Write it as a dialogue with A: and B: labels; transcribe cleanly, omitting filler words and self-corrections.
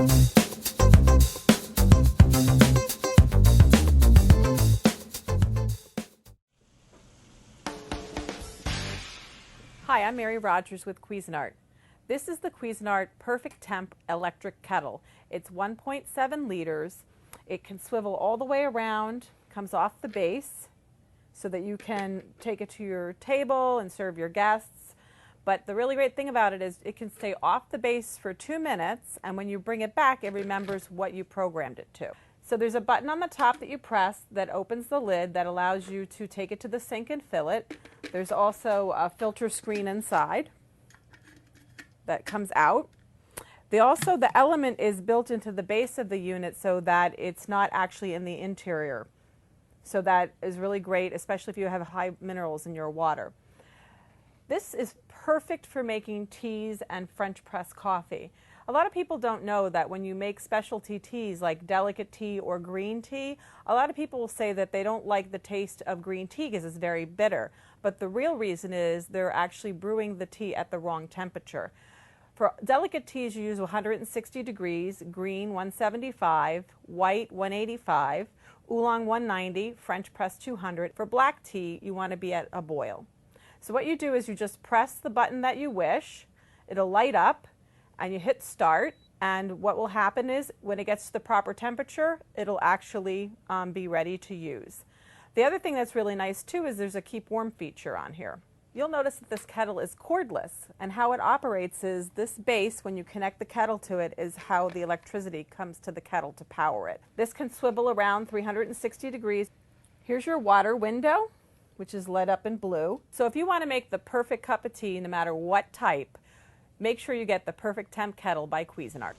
A: Hi, I'm Mary Rogers with Cuisinart. This is the Cuisinart Perfect Temp Electric Kettle. It's 1.7 liters. It can swivel all the way around, comes off the base so that you can take it to your table and serve your guests. But the really great thing about it is it can stay off the base for 2 minutes, and when you bring it back, it remembers what you programmed it to. So there's a button on the top that you press that opens the lid that allows you to take it to the sink and fill it. There's also a filter screen inside that comes out. The element is built into the base of the unit so that it's not actually in the interior. So that is really great, especially if you have high minerals in your water. This is perfect for making teas and French press coffee. A lot of people don't know that when you make specialty teas like delicate tea or green tea, a lot of people will say that they don't like the taste of green tea because it's very bitter. But the real reason is they're actually brewing the tea at the wrong temperature. For delicate teas, you use 160 degrees, green 175, white 185, oolong 190, French press 200. For black tea, you want to be at a boil. So what you do is you just press the button that you wish, it'll light up, and you hit start, and what will happen is when it gets to the proper temperature, it'll actually be ready to use. The other thing that's really nice too is there's a keep warm feature on here. You'll notice that this kettle is cordless, and how it operates is this base, when you connect the kettle to it, is how the electricity comes to the kettle to power it. This can swivel around 360 degrees. Here's your water window, which is lit up in blue. So if you want to make the perfect cup of tea, no matter what type, make sure you get the Perfect Temp Kettle by Cuisinart.